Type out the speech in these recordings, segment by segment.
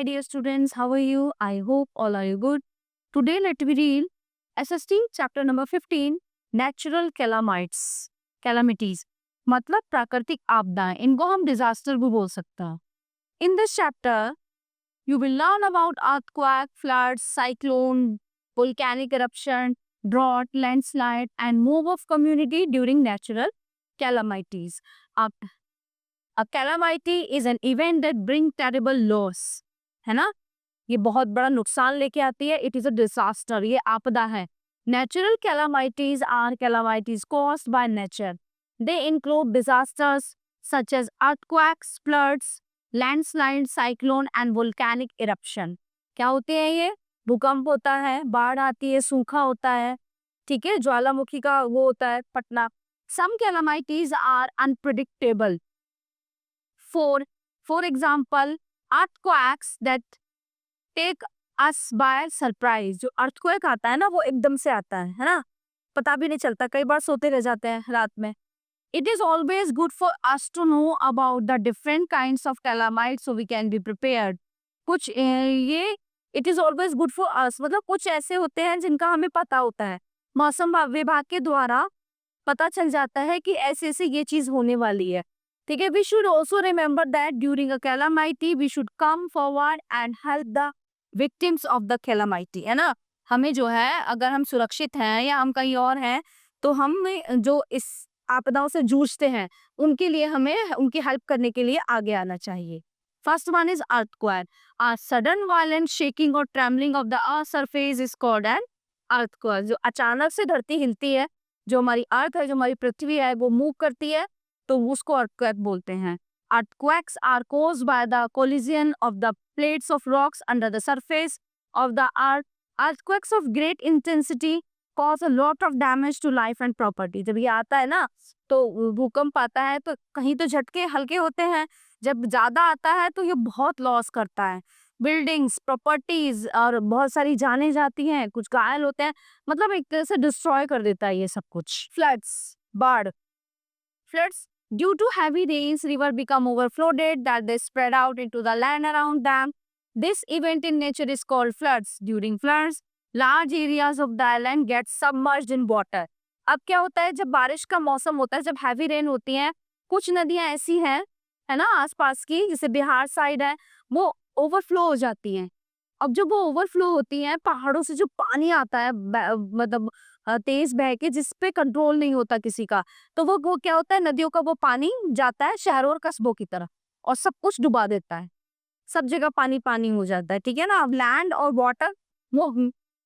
my dear students. How are you? I hope all are you good. Today, let me read SST chapter number 15, Natural Calamities. मतलब प्राकृतिक आपदाएं, इनको हम disaster भी बोल सकते हैं. In this chapter, you will learn about earthquake, floods, cyclone, volcanic eruption, drought, landslide, and move of community during natural calamities. A calamity is an event that bring terrible loss, है ना. ये बहुत बड़ा नुकसान लेके आती है. इट इज अ डिजास्टर, ये आपदा है. Natural calamities are calamities caused by nature. They include disasters such as earthquakes, floods, landslide, cyclone and volcanic eruption. क्या होते हैं ये? भूकंप होता है, बाढ़ आती है, सूखा होता है, ठीक है, ज्वालामुखी का वो होता है फटना. Some calamities are unpredictable. For example, earthquakes that take us by surprise. जो earthquake आता है ना, वो एकदम से आता है ना, पता भी नहीं चलता, कई बार सोते रह जाते हैं रात में. It is always good for us to know about the different kinds of calamities so we can be prepared. कुछ ये it is always good for us मतलब कुछ ऐसे होते हैं जिनका हमें पता होता है, मौसम विभाग के द्वारा पता चल जाता है कि ऐसे ऐसे ये चीज होने वाली है, ठीक है. We should also remember that during a calamity we should come forward and help the victims of the calamity, है ना. हमें जो है, अगर हम सुरक्षित हैं या हम कहीं और हैं, तो हम जो इस आपदाओं से जूझते हैं उनके लिए हमें उनकी हेल्प करने के लिए आगे आना चाहिए. First one is earthquake. A sudden violent shaking और trembling of the earth surface is called an earthquake. जो अचानक से धरती हिलती है, जो हमारी अर्थ है, जो हमारी पृथ्वी है, वो मूव करती है, तो उसको अर्थक्वेक बोलते हैं. Earthquakes are caused by the collision of the plates of rocks under the surface of the earth. Earthquakes of great intensity cause a lot of damage to life and property. जब ये आता है ना, तो भूकंप आता है, तो कहीं तो झटके हल्के होते हैं, जब ज्यादा आता है तो ये बहुत लॉस करता है. बिल्डिंग्स, प्रॉपर्टीज और बहुत सारी जाने जाती हैं, कुछ घायल होते हैं, मतलब एक तरह से डिस्ट्रॉय कर देता है ये सब कुछ. फ्लड्स, बाढ़. Floods, due to heavy rains, rivers become overflowed that they spread out into the land around them. This event in nature is called floods. During floods, large areas of the island get submerged in water. अब क्या होता है, जब बारिश का मौसम होता है, जब हैवी रेन होती है, कुछ नदियां ऐसी हैं, है ना, आसपास की, जैसे बिहार साइड है, वो ओवरफ्लो हो जाती हैं. अब जब वो ओवरफ्लो होती हैं, पहाड़ों से जो पानी आता है, मतलब तेज बह के, जिस पे कंट्रोल नहीं होता किसी का, तो वो क्या होता है, नदियों का वो पानी जाता है शहरों और कस्बों की तरफ और सब कुछ डुबा देता है, सब जगह पानी पानी हो जाता है, ठीक है ना. अब लैंड और वाटर वो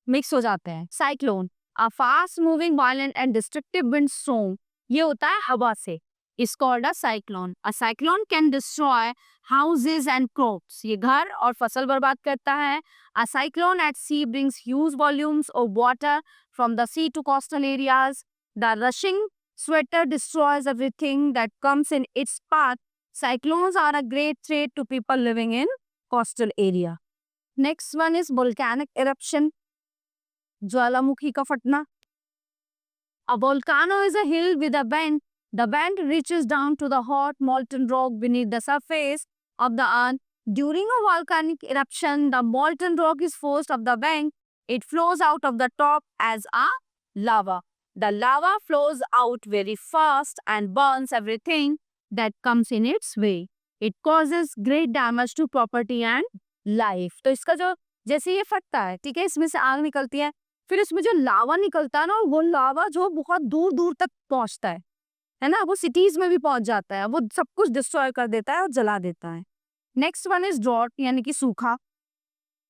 मिक्स हो जाते हैं. Cyclone, a fast moving violent and destructive wind storm. ये होता है हवा से, is called a cyclone. A cyclone can destroy houses and crops. ये घर और फसल बर्बाद करता है. A cyclone at sea brings huge volumes of water from the sea to coastal areas. The rushing sweater destroys everything that comes in its path. Cyclones are a great threat to people living in coastal area. Next one is volcanic eruption. ज्वालामुखी का फटना. A volcano is a hill with a vent. The vent reaches down to the hot molten rock beneath the surface of the earth. During a volcanic eruption, the molten rock is forced up the vent. It flows out of the top as a lava. The lava flows out very fast and burns everything that comes in its way. It causes great damage to property and life. तो इसका जो जैसे ये फटता है, ठीक है, इसमें से आग निकलती है, फिर इसमें जो लावा निकलता है ना, वो लावा जो बहुत दूर दूर तक पहुंचता है ना, वो सिटीज में भी पहुंच जाता है, वो सब कुछ डिस्ट्रॉय कर देता है और जला देता है. नेक्स्ट वन इज ड्रॉट, यानी कि सूखा.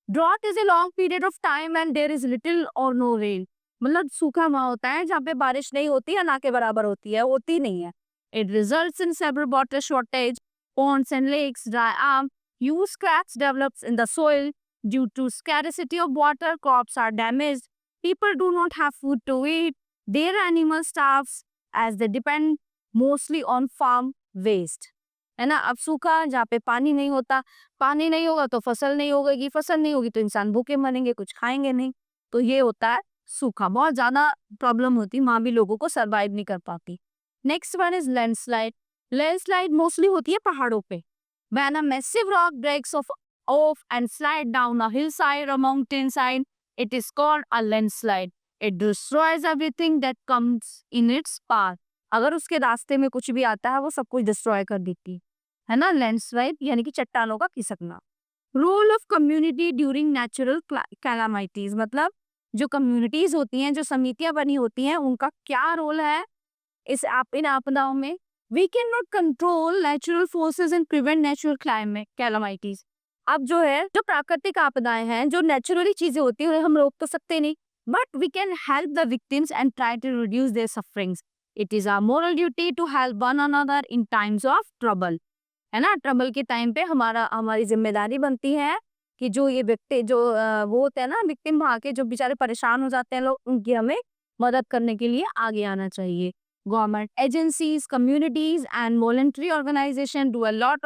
Drought is a long period of time and there is little or no rain. मतलब सूखा वहां होता है जहाँ पे बारिश नहीं होती या ना के बराबर होती है, होती नहीं है. It results in several water shortage, ponds and lakes dry up, huge cracks develops in the soil. Due to scarcity of water, crops are damaged. People do not have food to eat. Their animals starve as they depend mostly on farm waste. है ना. अब सूखा, जहाँ पे पानी नहीं होता, पानी नहीं होगा तो फसल नहीं होगी, फसल नहीं होगी तो इंसान भूखे मरेंगे, कुछ खाएंगे नहीं. तो ये होता है सूखा. बहुत ज्यादा प्रॉब्लम होती, वहां भी लोगों को सर्वाइव नहीं कर पाती. Next one is landslide. Landslide mostly होती है पहाड़ों पे. When a massive rock breaks off off and slide down a hillside or mountainside, it is called a landslide. It destroys everything that comes in its path. अगर उसके रास्ते में कुछ भी आता है वो सब कुछ डिस्ट्रॉय कर देती है ना. लैंडस्लाइड यानी कि चट्टानों का खिसकना. Role of community during natural calamities, मतलब जो कम्युनिटीज होती हैं, जो समितियां बनी होती हैं, उनका क्या रोल है इन आपदाओं में. We can not control natural forces and prevent natural climate calamities. अब जो है, जो प्राकृतिक आपदाएं हैं, जो नेचुरली चीजें होती हैं, उन्हें हम रोक तो सकते नहीं, but we can help the victims and try to reduce their sufferings. It is our moral duty to help one another in times of trouble. है ना, ट्रबल के टाइम पे हमारी जिम्मेदारी बनती है कि जो ये व्यक्ति जो वो होते हैं ना, विक्टिम वहां के जो बेचारे परेशान हो जाते हैं लोग, उनकी हमें मदद करने के लिए आगे आना चाहिए. Government agencies, communities, and voluntary organizations do a lot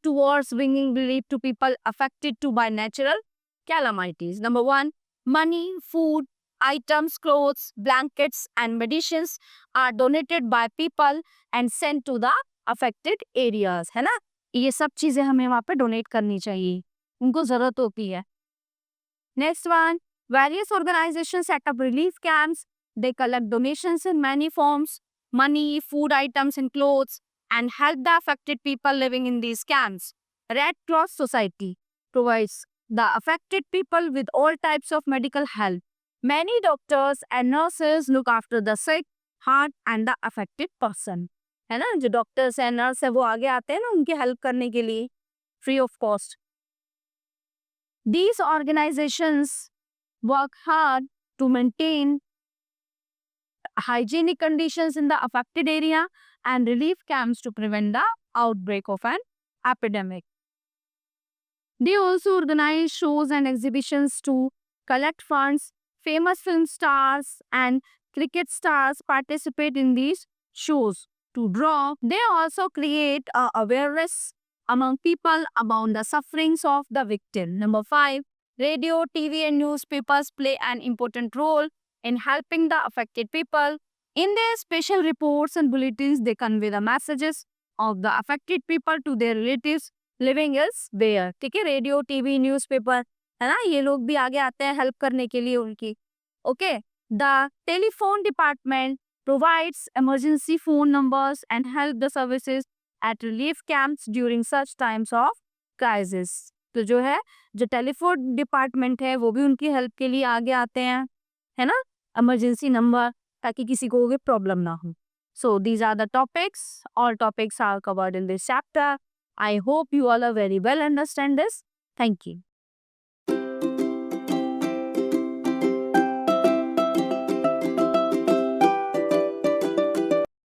towards bringing relief to people affected by natural calamities. Number one, money, food, items, clothes, blankets, and medicines are donated by people and sent to the affected areas. है ना, ये सब चीजें हमें वहाँ पे donate करनी चाहिए, उनको जरूरत होती है. Next one, various organizations set up relief camps. They collect donations in many forms, money, food items, and clothes, and help the affected people living in these camps. Red Cross Society provides the affected people with all types of medical help. Many doctors and nurses look after the sick, hurt, and the affected person. है ना, जो doctors हैं, nurse है, वो आगे आते हैं ना उनकी हेल्प करने के लिए, free of cost. These organizations work hard to maintain hygienic conditions in the affected area and relief camps to prevent the outbreak of an epidemic. They also organize shows and exhibitions to collect funds. Famous film stars and cricket stars participate in these shows to draw. They also create awareness among people about the sufferings of the victim. Number 5, radio, TV, and newspapers play an important role in helping the affected people. In their special reports and bulletins, they convey the messages of the affected people to their relatives living elsewhere. ठीक है, radio, TV, newspaper, है ना, ये लोग भी आगे आते हैं हेल्प करने के लिए उनकी. Okay, the telephone department provides emergency phone numbers and help the services at relief camps during such times of crisis. तो जो है, जो टेलीफोन डिपार्टमेंट है, वो भी उनकी हेल्प के लिए आगे आते हैं, है ना, इमरजेंसी नंबर, ताकि किसी को भी प्रॉब्लम ना हो. So these are the topics. All topics are covered in this chapter. I hope you all are very well understand this. Thank you.